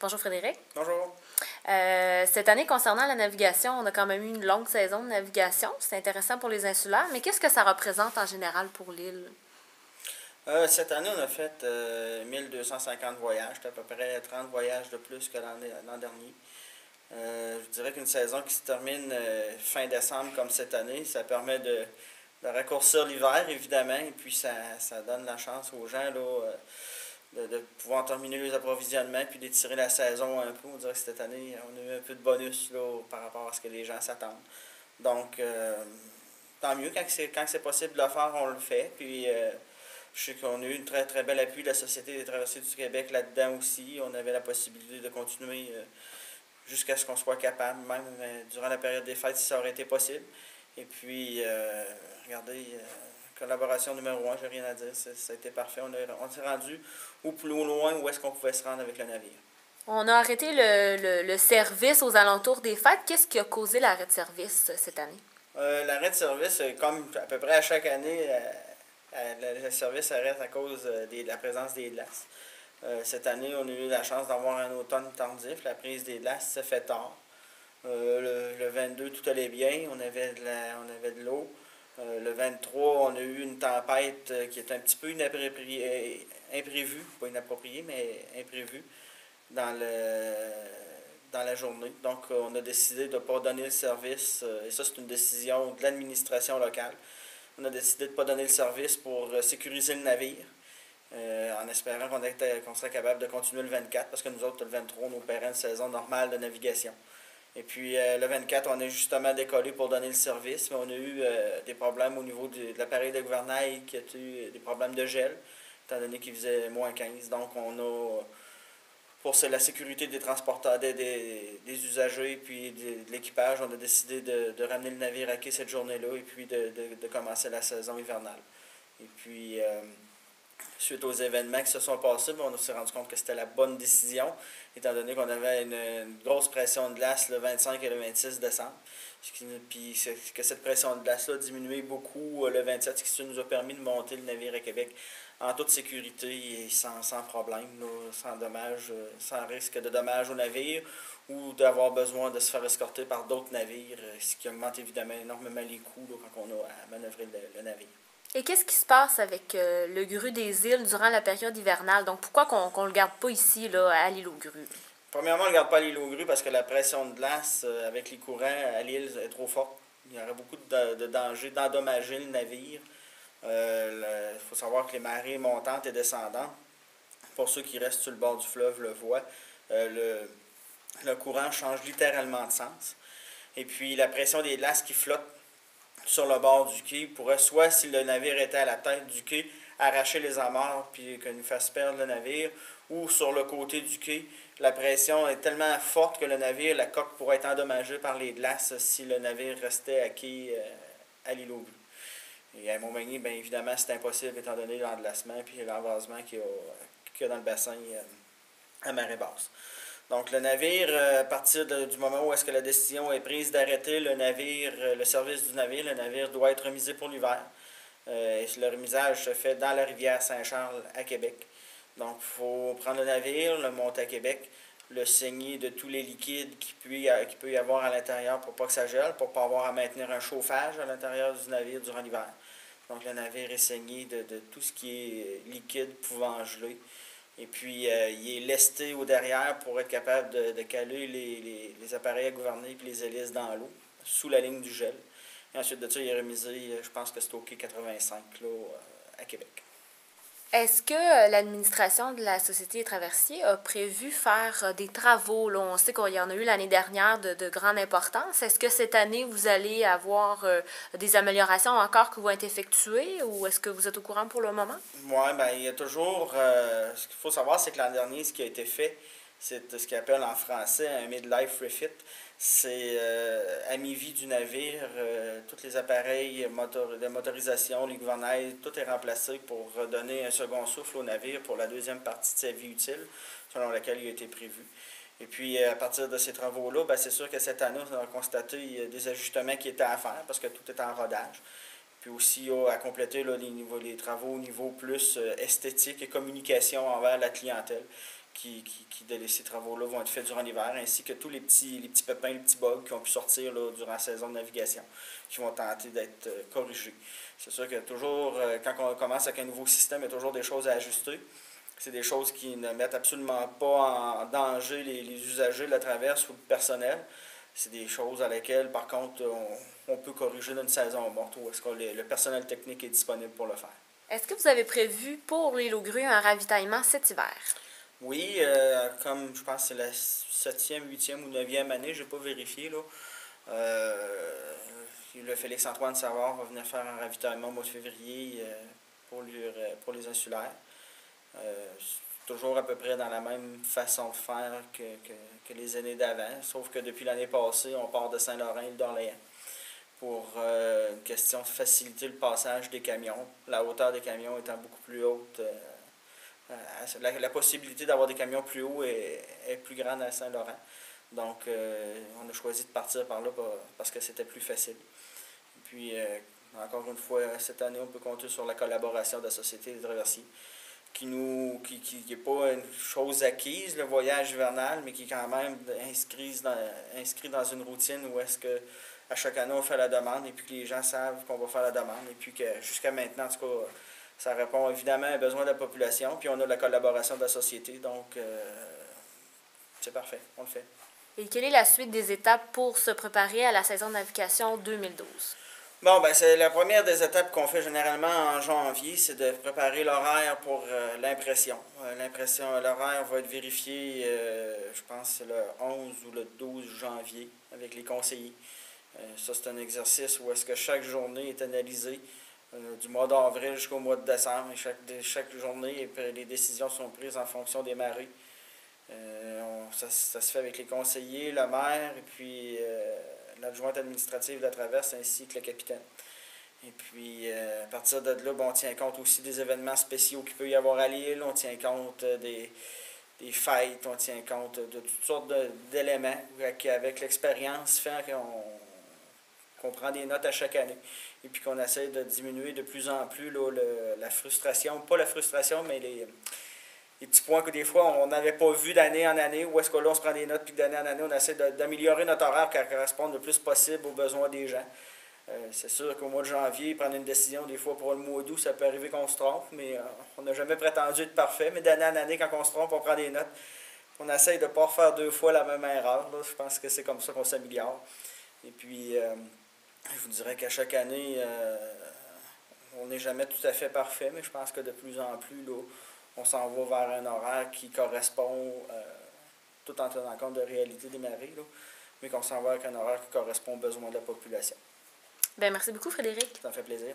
Bonjour Frédéric. Bonjour. Cette année, concernant la navigation, on a quand même eu une longue saison de navigation. C'est intéressant pour les insulaires, mais qu'est-ce que ça représente en général pour l'île? Cette année, on a fait 1250 voyages. C'est à peu près 30 voyages de plus que l'an dernier. Je dirais qu'une saison qui se termine fin décembre comme cette année, ça permet de raccourcir l'hiver, évidemment, et puis ça donne la chance aux gens là, de pouvoir terminer les approvisionnements puis d'étirer la saison un peu. On dirait que cette année, on a eu un peu de bonus là, par rapport à ce que les gens s'attendent. Donc, tant mieux, quand c'est possible de le faire, on le fait. Puis, je sais qu'on a eu une très, très belle appui de la Société des traversiers du Québec là-dedans aussi. On avait la possibilité de continuer jusqu'à ce qu'on soit capable, même durant la période des fêtes, si ça aurait été possible. Et puis, regardez, collaboration numéro un, j'ai rien à dire. Ça a été parfait. On s'est rendu au plus loin où est-ce qu'on pouvait se rendre avec le navire. On a arrêté le service aux alentours des fêtes. Qu'est-ce qui a causé l'arrêt de service cette année? L'arrêt de service, comme à peu près à chaque année, le service arrête à cause de la présence des glaces. Cette année, on a eu la chance d'avoir un automne tardif. La prise des glaces se fait tard. Le 22, tout allait bien. On avait de l'eau. Le 23, on a eu une tempête qui est un petit peu imprévue, pas inappropriée, mais imprévue dans la journée. Donc, on a décidé de ne pas donner le service, et ça, c'est une décision de l'administration locale. On a décidé de ne pas donner le service pour sécuriser le navire, en espérant qu'on serait capable de continuer le 24, parce que nous autres, le 23, on opérait une saison normale de navigation. Et puis, le 24, on est justement décollé pour donner le service, mais on a eu des problèmes au niveau de l'appareil de gouvernail, qui a eu des problèmes de gel, étant donné qu'il faisait moins 15. Donc, on a, pour la sécurité des transporteurs, des usagers puis de l'équipage, on a décidé de ramener le navire à quai cette journée-là et puis de commencer la saison hivernale. Et puis, suite aux événements qui se sont passés, on s'est rendu compte que c'était la bonne décision, étant donné qu'on avait une grosse pression de glace le 25 et le 26 décembre. Puis que cette pression de glace-là a diminué beaucoup le 27, ce qui nous a permis de monter le navire à Québec en toute sécurité et sans problème, là, sans dommage, sans risque de dommage au navire ou d'avoir besoin de se faire escorter par d'autres navires, ce qui augmente évidemment énormément les coûts là, quand on a à manœuvrer le navire. Et qu'est-ce qui se passe avec le grue des îles durant la période hivernale? Donc, pourquoi qu'on ne le garde pas ici, là, à l'île aux grues? Premièrement, on ne garde pas l'île aux grues parce que la pression de glace avec les courants à l'île est trop forte. Il y aurait beaucoup de danger d'endommager le navire. Il faut savoir que les marées montantes et descendantes, pour ceux qui restent sur le bord du fleuve le voient, le courant change littéralement de sens. Et puis la pression des glaces qui flottent sur le bord du quai pourrait, soit si le navire était à la tête du quai, arracher les amarres puis que nous fasse perdre le navire, ou sur le côté du quai, la pression est tellement forte que le navire, la coque pourrait être endommagée par les glaces si le navire restait à quai à l'île aux grues. Et à Montmagny, bien évidemment, c'est impossible étant donné l'englacement et l'envasement qu'il y a dans le bassin à marée basse. Donc, le navire, à partir du moment où est-ce que la décision est prise d'arrêter le navire, le service du navire, le navire doit être remisé pour l'hiver. Et le remisage se fait dans la rivière Saint-Charles à Québec. Donc, il faut prendre le navire, le monter à Québec, le saigner de tous les liquides qu'il peut y avoir à l'intérieur pour pas que ça gèle, pour pas avoir à maintenir un chauffage à l'intérieur du navire durant l'hiver. Donc, le navire est saigné de tout ce qui est liquide pouvant geler. Et puis, il est lesté au derrière pour être capable de caler les appareils à gouverner et les hélices dans l'eau, sous la ligne du gel. Et ensuite de ça, il est remisé, je pense que c'est au quai 85, là, à Québec. Est-ce que l'administration de la Société des traversiers a prévu faire des travaux? Là, on sait qu'il y en a eu l'année dernière de grande importance. Est-ce que cette année, vous allez avoir des améliorations encore qui vont être effectuées ou est-ce que vous êtes au courant pour le moment? Oui, bien, il y a toujours. Ce qu'il faut savoir, c'est que l'an dernier, ce qui a été fait, c'est ce qu'on appelle en français un midlife refit. C'est à mi-vie du navire, tous les appareils de motorisation, les gouvernails, tout est remplacé pour donner un second souffle au navire pour la deuxième partie de sa vie utile, selon laquelle il a été prévu. Et puis, à partir de ces travaux-là, bien, c'est sûr que cette année, on a constaté des ajustements qui étaient à faire parce que tout est en rodage. Puis aussi à compléter là, les travaux au niveau plus esthétique et communication envers la clientèle, ces travaux-là vont être faits durant l'hiver, ainsi que tous les petits pépins, les petits bugs qui ont pu sortir là, durant la saison de navigation, qui vont tenter d'être corrigés. C'est sûr que toujours, quand on commence avec un nouveau système, il y a toujours des choses à ajuster. C'est des choses qui ne mettent absolument pas en danger les usagers de la traverse ou le personnel. C'est des choses à lesquelles, par contre, on peut corriger dans une saison morte où est-ce que le personnel technique est disponible pour le faire. Est-ce que vous avez prévu pour l'île aux Grues un ravitaillement cet hiver? Oui, comme je pense que c'est la 7e, 8e ou 9e année, je n'ai pas vérifié, là. Le Félix-Antoine Savard va venir faire un ravitaillement au mois de février pour les insulaires. Toujours à peu près dans la même façon de faire que les années d'avant, sauf que depuis l'année passée, on part de Saint-Laurent et d'Orléans pour une question de faciliter le passage des camions, la hauteur des camions étant beaucoup plus haute. La possibilité d'avoir des camions plus hauts est plus grande à Saint-Laurent. Donc, on a choisi de partir par là parce que c'était plus facile. Et puis, encore une fois, cette année, on peut compter sur la collaboration de la Société des traversiers, qui n'est pas une chose acquise, le voyage hivernal, mais qui est quand même inscrit dans une routine où est-ce que à chaque année, on fait la demande et puis que les gens savent qu'on va faire la demande. Et puis que jusqu'à maintenant, en tout cas, ça répond évidemment à un besoin de la population. Puis on a la collaboration de la société. Donc, c'est parfait. On le fait. Et quelle est la suite des étapes pour se préparer à la saison de navigation 2012? Bon, ben c'est la première des étapes qu'on fait généralement en janvier, c'est de préparer l'horaire pour l'impression. L'horaire va être vérifié, je pense, le 11 ou le 12 janvier avec les conseillers. Ça, c'est un exercice où est-ce que chaque journée est analysée du mois d'avril jusqu'au mois de décembre. Et chaque journée, les décisions sont prises en fonction des marées. Ça se fait avec les conseillers, le maire et puis l'adjointe administrative de la traverse ainsi que le capitaine. Et puis, à partir de là, on tient compte aussi des événements spéciaux qu'il peut y avoir à l'île. On tient compte des fêtes, on tient compte de toutes sortes d'éléments qui, avec l'expérience, fait qu'on prend des notes à chaque année. Et puis qu'on essaie de diminuer de plus en plus là, la frustration. Pas la frustration, mais les petits points que des fois on n'avait pas vu d'année en année, où est-ce que là on se prend des notes, puis d'année en année, on essaie d'améliorer notre horaire pour qu'elle corresponde le plus possible aux besoins des gens. C'est sûr qu'au mois de janvier, prendre une décision, des fois pour le mois d'août, ça peut arriver qu'on se trompe, mais on n'a jamais prétendu être parfait. Mais d'année en année, quand on se trompe, on prend des notes. On essaie de ne pas refaire 2 fois la même erreur. Là. Je pense que c'est comme ça qu'on s'améliore. Et puis, je vous dirais qu'à chaque année, on n'est jamais tout à fait parfait, mais je pense que de plus en plus, là, on s'en va vers un horaire qui correspond, tout en tenant compte de la réalité des marées, là, mais qu'on s'en va avec un horaire qui correspond aux besoins de la population. Bien, merci beaucoup, Frédéric. Ça me fait plaisir.